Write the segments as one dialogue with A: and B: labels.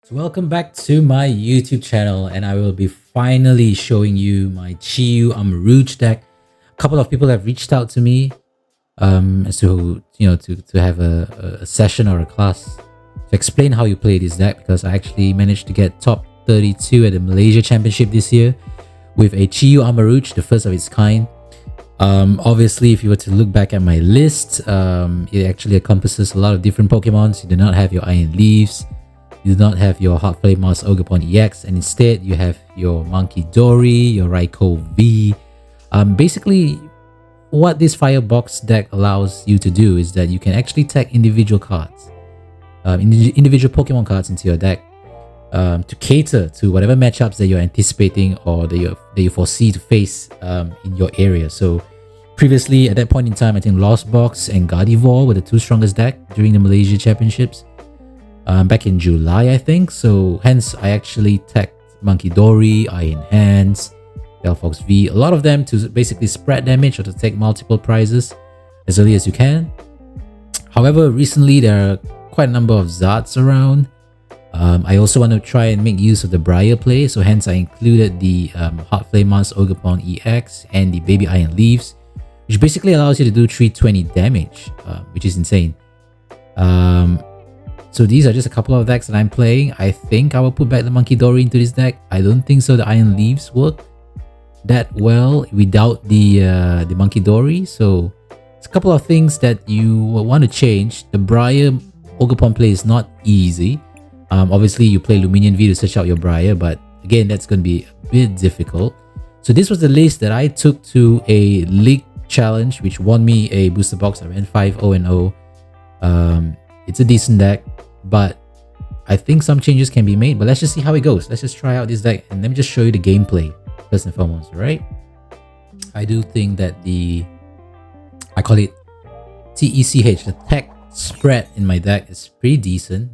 A: So welcome back to my YouTube channel, and I will be finally showing you my Chiyu Armarouge deck. A couple of people have reached out to me as to to have a session or a class to explain how you play this deck, because I actually managed to get top 32 at the Malaysia Championship this year with a Chiyu Armarouge, the first of its kind. Obviously, if you were to look back at my list, it actually encompasses a lot of different Pokemons. You do not have your Iron Leaves, you do not have your Hearthflame Mouse Ogerpon EX, and instead you have your Munkidori, your Raikou V. Basically, what this Firebox deck allows you to do is that you can actually tag individual cards, individual Pokemon cards into your deck to cater to whatever matchups that you're anticipating or that you foresee to face in your area. So previously, at that point in time, I think Lost Box and Gardevoir were the two strongest deck during the Malaysia Championships back in July, I think. So hence, I actually tagged Munkidori, Iron Hands, Delphox V, a lot of them to basically spread damage or to take multiple prizes as early as you can. However, recently there are quite a number of Zards around. I also want to try and make use of the Briar play, so hence I included the Hearthflame Mouse Ogerpon EX and the Baby Iron Leaves, which basically allows you to do 320 damage, which is insane. So these are just a couple of decks that I'm playing. I think I will put back the Munkidori into this deck. I don't think so the Iron Leaves work that well without the Munkidori, so it's a couple of things that you will want to change. The Briar Ogerpon play is not easy. Obviously you play Lumineon V to search out your Briar, but again, that's going to be a bit difficult. So this was the list that I took to a league challenge, which won me a booster box. I ran 5-0-0. It's a decent deck, but I think some changes can be made, but let's just see how it goes. Let's just try out this deck and let me just show you the gameplay first and foremost, right? I do think that I call it TECH, the tech spread in my deck is pretty decent.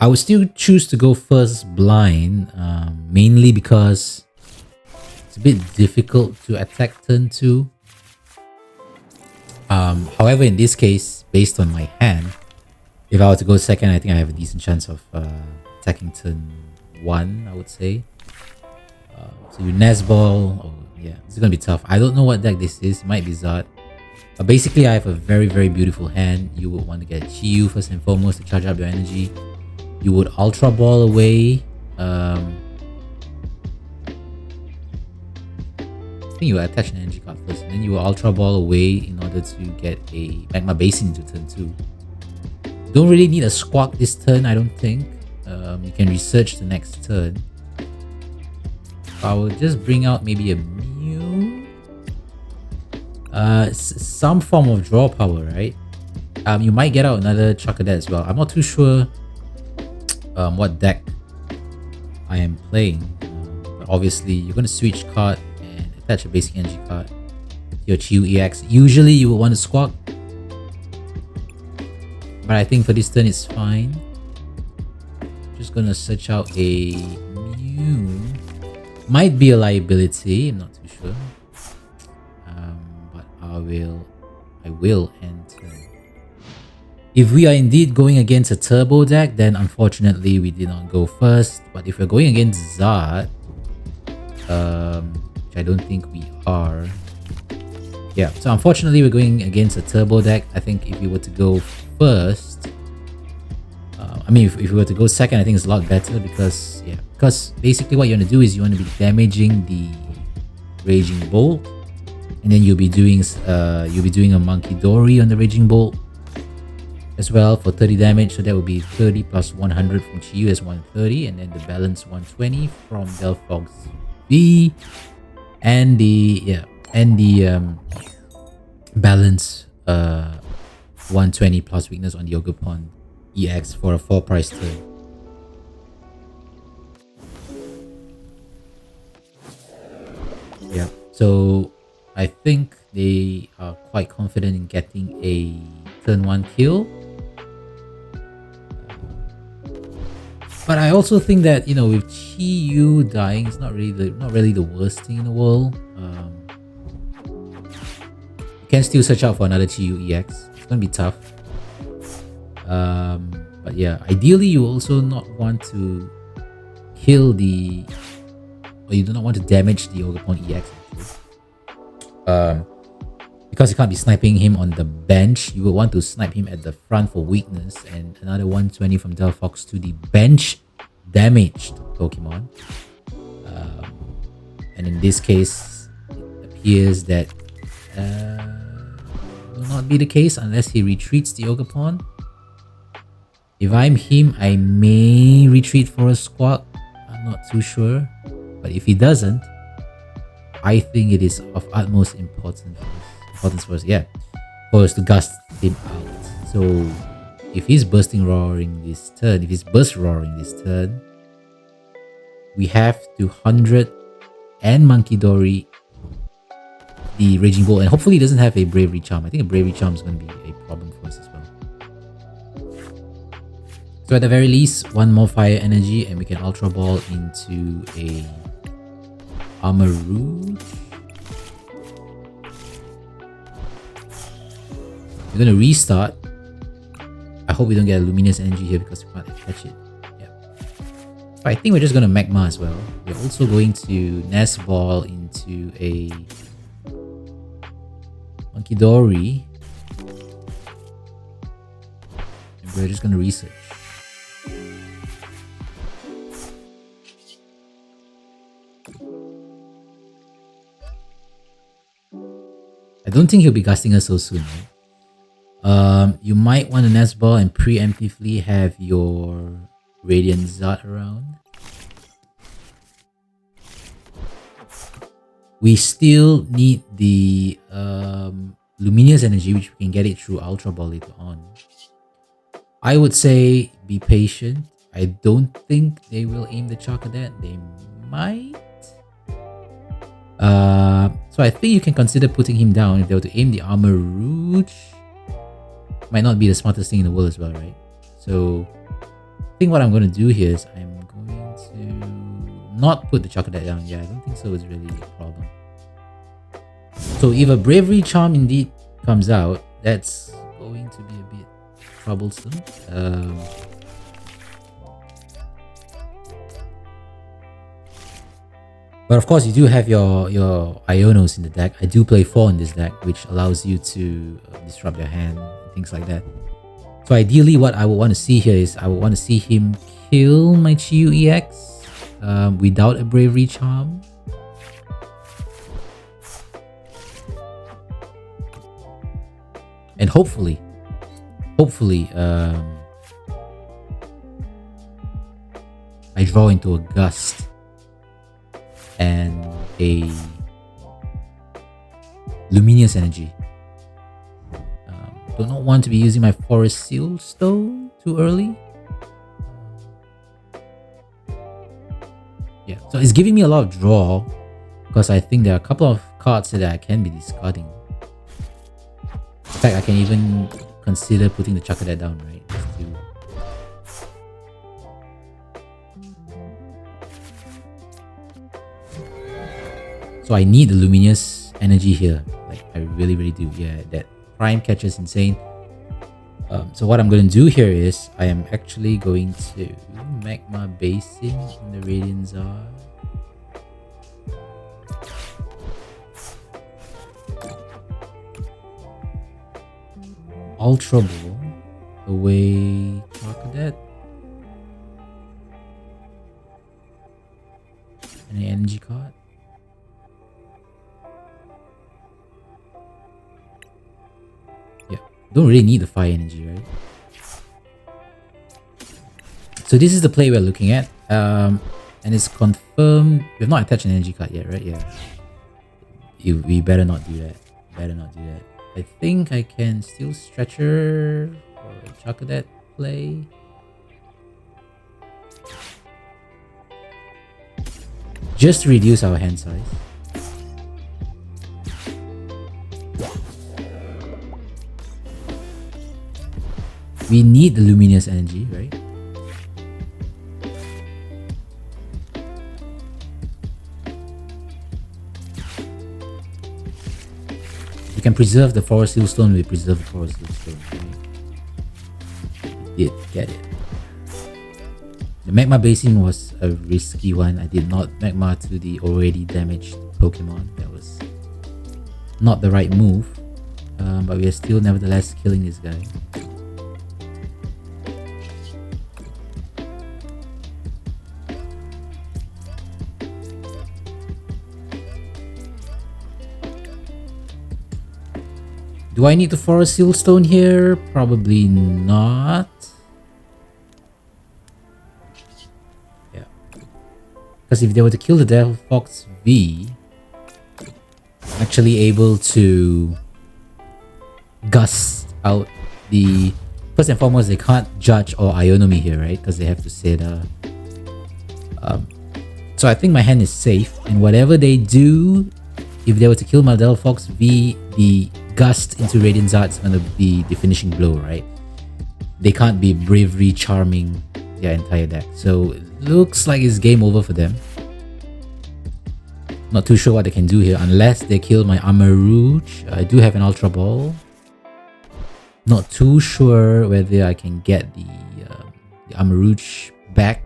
A: I would still choose to go first blind, mainly because it's a bit difficult to attack turn 2. However, in this case, based on my hand, if I were to go second, I think I have a decent chance of attacking turn 1, I would say. So you Nest Ball, oh yeah, it's gonna be tough. I don't know what deck this is, it might be Zard. But basically, I have a very, very beautiful hand. You would want to get Chiyu first and foremost to charge up your energy. You would Ultra Ball away. I think you will attach an energy card first, and then you will Ultra Ball away in order to get a Magma Basin into turn 2. You don't really need a Squawk this turn, I don't think. You can research the next turn. I will just bring out maybe a Mew. Some form of draw power, right? You might get out another Charcadet as well. I'm not too sure what deck I am playing, but obviously you're going to Switch Cart and attach a Basic Energy card to your Chiyu EX. Usually you will want to Squawk, but I think for this turn it's fine. Just gonna search out a Mew. Might be a liability, I'm not too sure, but I will end turn. If we are indeed going against a turbo deck, then unfortunately we did not go first. But if we're going against Zard, which I don't think we are, yeah, so unfortunately we're going against a turbo deck. I think if we were to go first, I mean if we were to go second, I think it's a lot better, because basically what you want to do is you want to be damaging the Raging Bolt, and then you'll be doing a Munkidori on the Raging Bolt as well for 30 damage. So that would be 30 plus 100 from Chiyu as 130, and then the balance 120 from Delphox V, and the balance 120 plus weakness on the Ogerpon EX for a 4 price turn. Yeah, so I think they are quite confident in getting a turn 1 kill. But I also think that, you know, with Chiyu dying, it's not really the worst thing in the world. You can still search out for another Chi-Yu EX. It's gonna be tough. But yeah, ideally you also not want to kill the, or you do not want to damage the Ogerpon EX. Because you can't be sniping him on the bench, you will want to snipe him at the front for weakness, and another 120 from Delphox to the bench damaged Pokemon. And in this case, it appears that will not be the case unless he retreats the Ogerpon. If I'm him, I may retreat for a Squawk. I'm not too sure. But if he doesn't, I think it is of utmost importance for us to gust him out. So if he's bursting roaring this turn, we have to 100 and Munkidori the Raging Bull, and hopefully he doesn't have a Bravery Charm. I think a Bravery Charm is going to be a problem for us as well. So at the very least, one more Fire Energy and we can Ultra Ball into a Armarouge. We're going to restart. I hope we don't get a Luminous Energy here because we can't catch it. Yeah. But I think we're just going to Magma as well. We're also going to Nest Ball into a Munkidori. And we're just going to research. I don't think he'll be gusting us so soon, right? You might want to Nest Ball and preemptively have your Radiant Zard around. We still need the Luminous Energy, which we can get it through Ultra Ball later on. I would say be patient. I don't think they will aim the Charcadet. They might. So I think you can consider putting him down if they were to aim the Armarouge. Might not be the smartest thing in the world as well, right? So I think what I'm going to do here is I'm going to not put the Charcadet down. Yeah, I don't think so. It's really a problem. So if a Bravery Charm indeed comes out, that's going to be a bit troublesome. But of course, you do have your Ionos in the deck. I do play 4 in this deck, which allows you to disrupt your hand, things like that. So ideally, what I would want to see here is I would want to see him kill my Chi-Yu EX without a Bravery Charm. And hopefully, I draw into a Gust and a Luminous Energy. Do not want to be using my Forest Seal Stone too early. Yeah, so it's giving me a lot of draw because I think there are a couple of cards that I can be discarding. In fact, I can even consider putting the Charcadet down, right? So I need the Luminous Energy here. Like, I really do. Yeah, that Prime Catcher is insane. So what I'm going to do here is I am actually going to Magma Basin in the Radiant Zard. Ultra Ball away Charcadet. And an energy card. Don't really need the Fire Energy, right? So this is the play we're looking at. And it's confirmed. We have not attached an energy card yet, right? Yeah. We better not do that. I think I can still Stretcher or Charcadet play. Just to reduce our hand size. We need the Luminous Energy, right? We can preserve the Forest Seal Stone, we preserve the Forest Seal Stone. We did get it. The Magma Basin was a risky one. I did not Magma to the already damaged Pokemon. That was not the right move. But we are still nevertheless killing this guy. Do I need the Forest Seal Stone here? Probably not. Yeah. Because if they were to kill the Delphox V, I'm actually able to gust out the... First and foremost, they can't judge or Iono me here, right? Because they have to say the... So I think my hand is safe. And whatever they do, if they were to kill my Delphox V, the gust into Radiant Charizard is going to be the finishing blow, right? They can't be Bravery Charming their entire deck. So it looks like it's game over for them. Not too sure what they can do here unless they kill my Armarouge. I do have an Ultra Ball. Not too sure whether I can get the Armarouge back.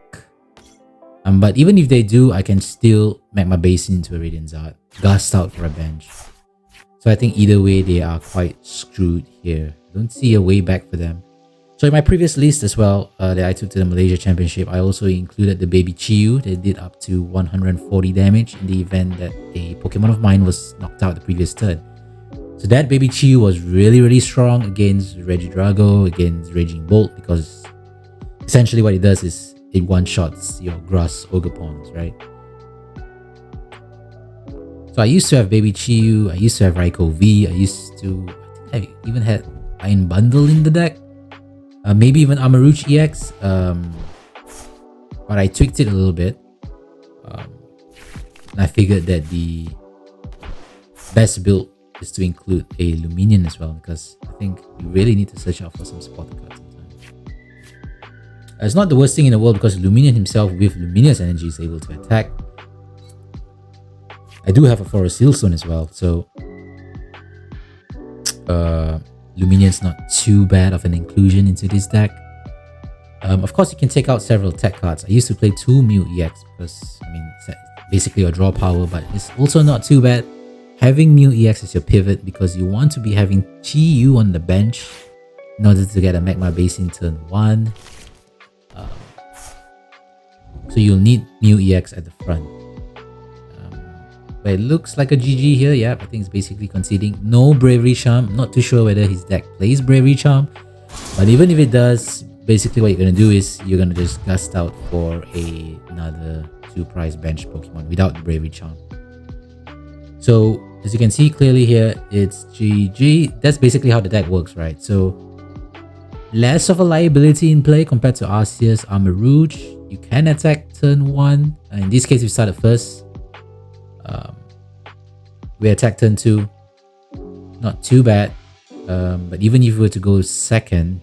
A: But even if they do, I can still Magma Basin into a Radiant Charizard. Gust out for a bench. So I think either way, they are quite screwed here. Don't see a way back for them. So in my previous list as well, that I took to the Malaysia Championship, I also included the baby Chiyu. They did up to 140 damage in the event that a Pokemon of mine was knocked out the previous turn. So that baby Chiyu was really strong against Regidrago, against Raging Bolt, because essentially what it does is it one-shots your grass Ogerpons, right? So I used to have Baby Chiyu, I used to have Raikou V, I think I even had Iron Bundle in the deck. Maybe even Armarouge EX. But I tweaked it a little bit. And I figured that the best build is to include a Lumineon as well, because I think you really need to search out for some supporter cards sometimes. It's not the worst thing in the world because Lumineon himself with Luminous Energy is able to attack. I do have a Forest Seal Stone as well, so Luminion's not too bad of an inclusion into this deck. Of course, you can take out several tech cards. I used to play 2 Mew EX because, I mean, it's basically a draw power, but it's also not too bad having Mew EX as your pivot because you want to be having Chiyu on the bench in order to get a Magma Basin turn 1. So you'll need Mew EX at the front. But it looks like a GG here. Yeah, I think it's basically conceding. No Bravery Charm. Not too sure whether his deck plays Bravery Charm. But even if it does, basically what you're going to do is you're going to just gust out for another 2-price bench Pokemon without the Bravery Charm. So as you can see clearly here, it's GG. That's basically how the deck works, right? So less of a liability in play compared to Arceus Armarouge. You can attack turn 1. In this case, we started first. We attack turn 2, not too bad, but even if we were to go second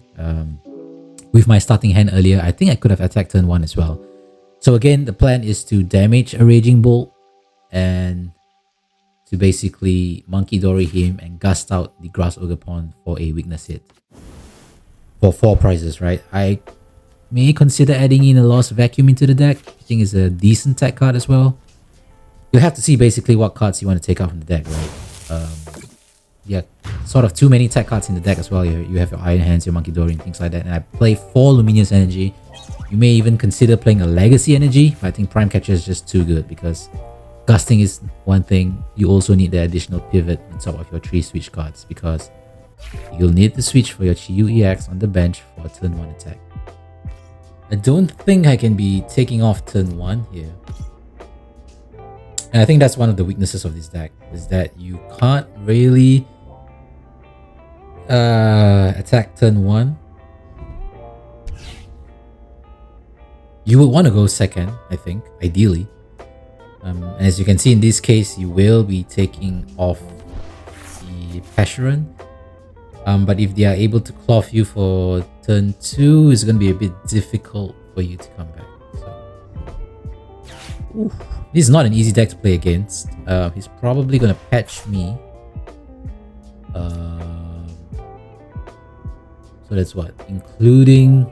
A: with my starting hand earlier, I think I could have attacked turn 1 as well. So again, the plan is to damage a Raging Bolt and to basically Munkidori him and gust out the Grass Ogerpon for a weakness hit for 4 prizes, right? I may consider adding in a Lost Vacuum into the deck. I think it's a decent tech card as well. You'll have to see basically what cards you want to take out from the deck, right? Yeah, sort of too many tech cards in the deck as well. You have your Iron Hands, your Munkidori and things like that. And I play 4 Luminous Energy. You may even consider playing a Legacy Energy. But I think Prime Catcher is just too good because gusting is one thing. You also need the additional pivot on top of your 3 switch cards because you'll need the switch for your Chiyu EX on the bench for a turn 1 attack. I don't think I can be taking off turn 1 here. And I think that's one of the weaknesses of this deck, is that you can't really attack turn 1. You would want to go second, I think, ideally. And as you can see in this case, you will be taking off the Pashuron. But if they are able to cloth you for turn 2, it's going to be a bit difficult for you to come back. So, this is not an easy deck to play against. He's probably going to patch me. So that's what, including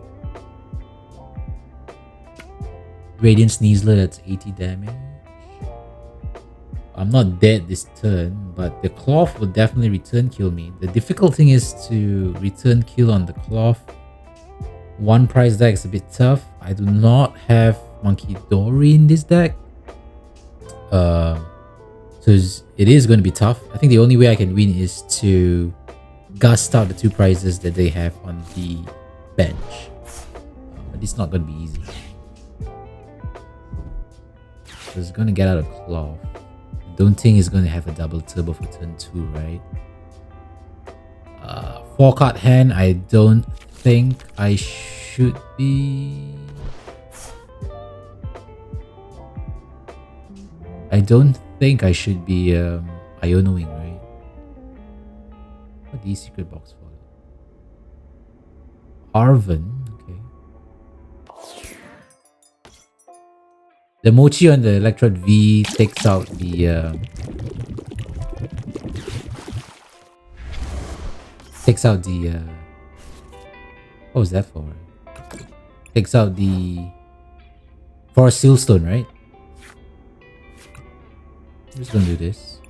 A: Radiant Sneasler, that's 80 damage. I'm not dead this turn, but the cloth will definitely return kill me. The difficult thing is to return kill on the cloth. One price deck is a bit tough. I do not have Munkidori in this deck. So it is going to be tough. I think the only way I can win is to gust out the 2 prizes that they have on the bench. But it's not going to be easy. So it's going to get out of cloth. I don't think it's going to have a double turbo for turn 2, right? 4 card hand, I don't think I should be... I don't think I should be Ionoing, right? What these secret box for? Arven, okay. The Mochi on the Electrode V takes out the what was that for? Takes out the Forest Sealstone, right? I'm just gonna do this.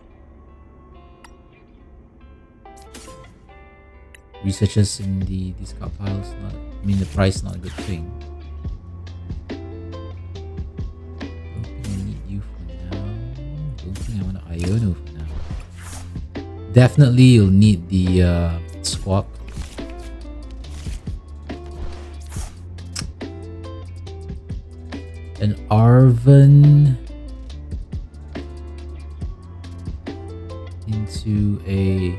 A: Researchers in the discard piles, not, I mean the price is not a good thing. Don't think I need you for now. Don't think I want to Iono for now. Definitely you'll need the Squawk. An Arven into a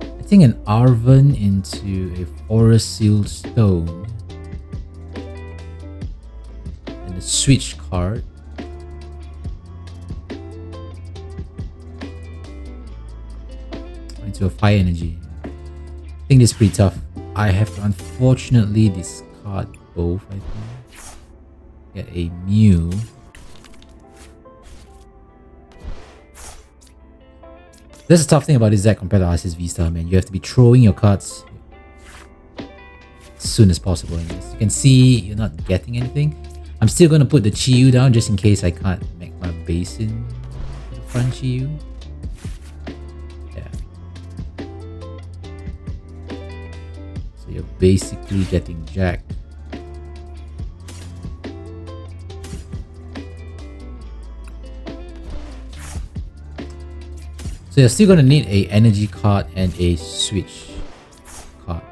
A: I think an Arven into a Forest Seal Stone and a Switch Cart into a Fire Energy. I think this is pretty tough. I have to unfortunately discard both, I think. Get a Mew. This is a tough thing about this deck compared to Arceus V-Star, man. You have to be throwing your cards as soon as possible in this. You can see you're not getting anything. I'm still going to put the Chi-Yu down just in case I can't make my Basin for the front Chi-Yu. Yeah. So you're basically getting jacked. So you're still going to need a energy card and a switch card.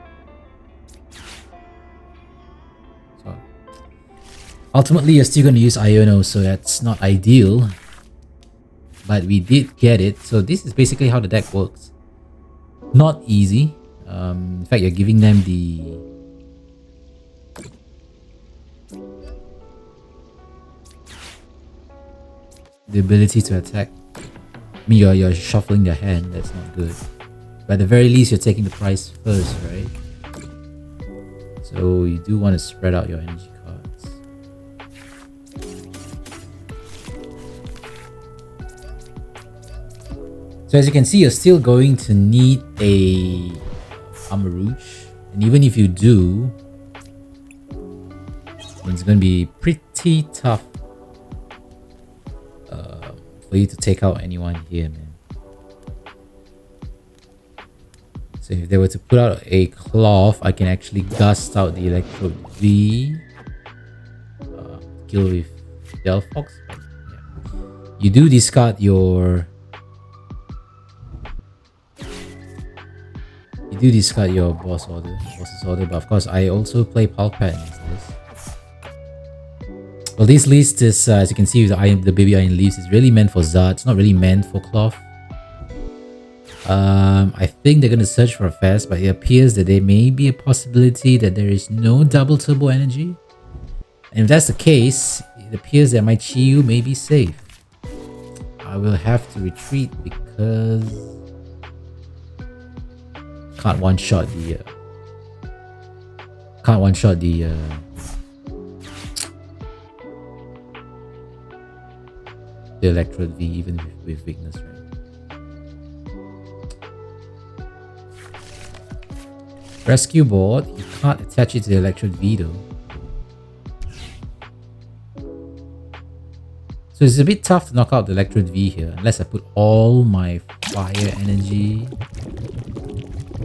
A: So ultimately you're still going to use Iono, so that's not ideal. But we did get it. So this is basically how the deck works. Not easy. In fact, you're giving them the ability to attack. I mean, you're shuffling their hand, that's not good. But at the very least, you're taking the price first, right? So you do want to spread out your energy cards. So as you can see, you're still going to need a Armarouge. And even if you do, it's going to be pretty tough for you to take out anyone here, man. So if they were to put out a cloth, I can actually gust out the Electrode V, kill with Delphox. But yeah. You do discard your boss's order, but of course I also play Pal Pad into this. Well, this list is, as you can see with the baby iron leaves, is really meant for Zard. It's not really meant for cloth. I think they're going to search for a fast, but it appears that there may be a possibility that there is no double turbo energy. And if that's the case, it appears that my Chi-Yu may be safe. I will have to retreat because can't one-shot the the Electrode V even with weakness, right? Rescue board, you can't attach it to the Electrode V though. So it's a bit tough to knock out the Electrode V here unless I put all my fire energy.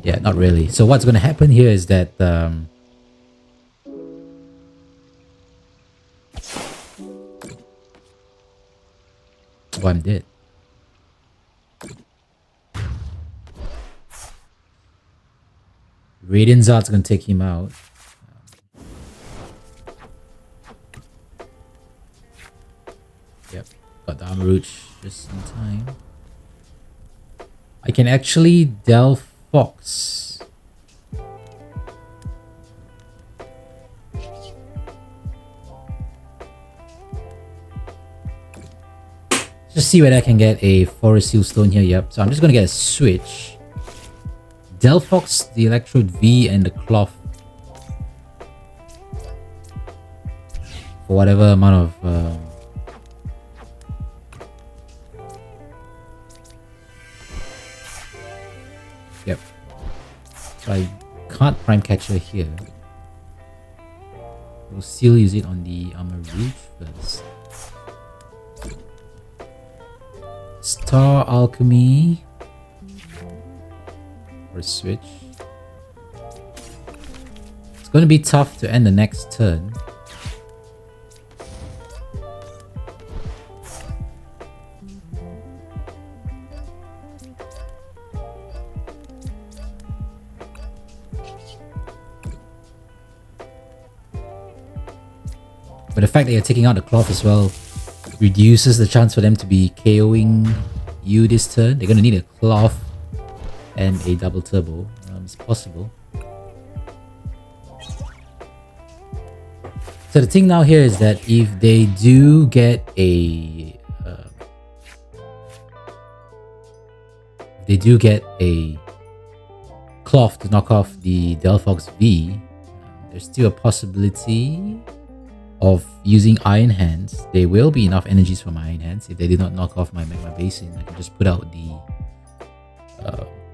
A: Yeah, not really. So what's going to happen here is that oh, I'm dead. Radiant Zard's going to take him out. Yep, got the Armarouge just in time. I can actually Delphox. Just see whether I can get a Forest Seal Stone here. Yep, so I'm just going to get a Switch. Delphox, the Electrode V, and the Cloth for whatever amount of yep. So I can't Prime Catcher here. We'll still use it on the Armarouge first. Star Alchemy. Switch. It's going to be tough to end the next turn. But the fact that you're taking out the Cloth as well reduces the chance for them to be KOing you this turn. They're going to need a Cloth and a double turbo. It's possible. So the thing now here is that if they do get a Cloth to knock off the Delphox V, there's still a possibility of using Iron Hands. There will be enough energies for my Iron Hands. If they did not knock off my Magma Basin, I can just put out the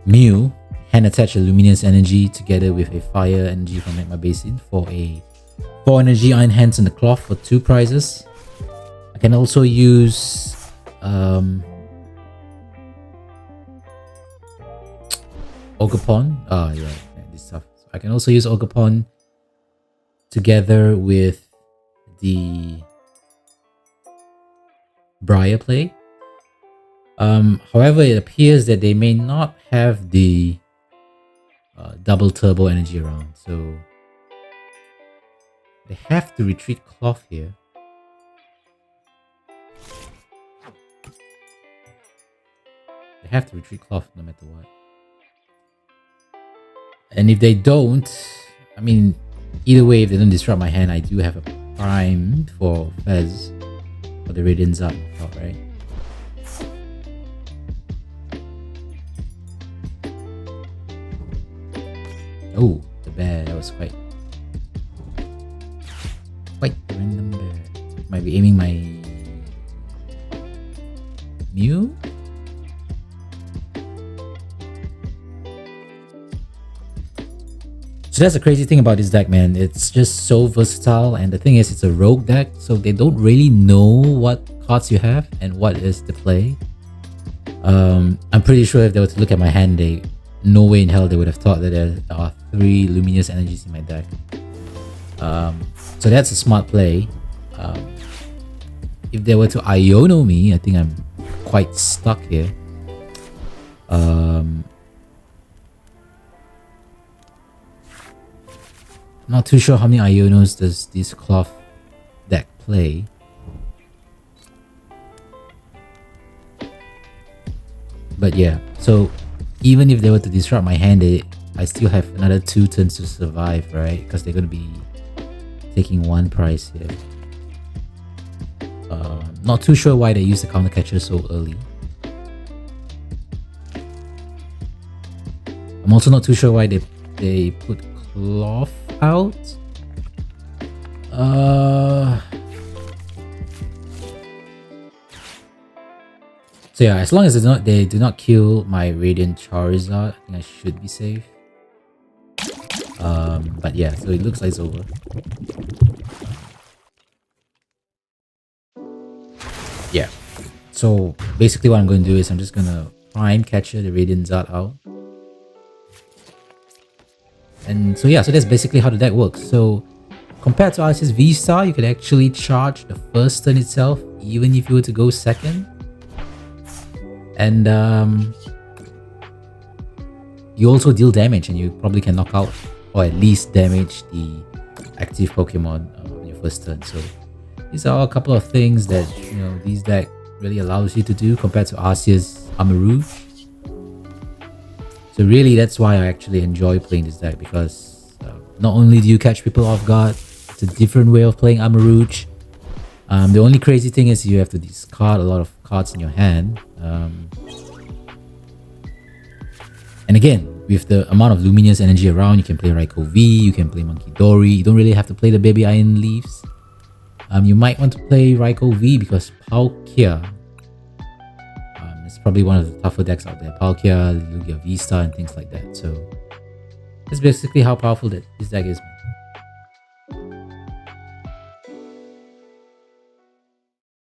A: Mew, hand attach a Luminous Energy together with a Fire Energy from Magma Basin for a 4 energy Iron Hands and the Cloth for 2 prizes. I can also use Ogerpon. Yeah, this stuff. So I can also use Ogerpon together with the Briar play. However, it appears that they may not have the double turbo energy around, so they have to retreat Cloth here. They have to retreat Cloth no matter what. And if they don't, I mean, either way, if they don't disrupt my hand, I do have a Prime for Fez for the Radiant Zard, right? Oh, the bear, that was quite random there. Might be aiming my Mew? So that's the crazy thing about this deck, man. It's just so versatile, and the thing is, it's a rogue deck, so they don't really know what cards you have and what is the play. I'm pretty sure if they were to look at my hand, no way in hell they would have thought that there are 3 Luminous Energies in my deck. So that's a smart play. If they were to Iono me, I think I'm quite stuck here. Not too sure how many Ionos does this Cloth deck play. But yeah, so even if they were to disrupt my hand, I still have another 2 turns to survive, right? Because they're going to be taking 1 prize here. Not too sure why they use the counter catcher so early. I'm also not too sure why they put Cloth out. So yeah, as long as they do not kill my Radiant Charizard, I think I should be safe. But yeah, so it looks like it's over. Yeah. So basically what I'm going to do is I'm just going to Prime Catcher the Radiant Zard out. And so yeah, so that's basically how the deck works. So compared to Arceus V-Star, you could actually charge the first turn itself, even if you were to go second. And you also deal damage, and you probably can knock out or at least damage the active Pokemon on your first turn. So these are a couple of things that, you know, these deck really allows you to do compared to Arceus Armarouge. So really, that's why I actually enjoy playing this deck, because not only do you catch people off guard, it's a different way of playing Armarouge. The only crazy thing is you have to discard a lot of cards in your hand. And again, with the amount of Luminous Energy around, you can play Raikou V, you can play Munkidori. You don't really have to play the Baby Iron Leaves. You might want to play Raikou V because Palkia is probably one of the tougher decks out there. Palkia, Lugia V-Star and things like that. So that's basically how powerful this deck is.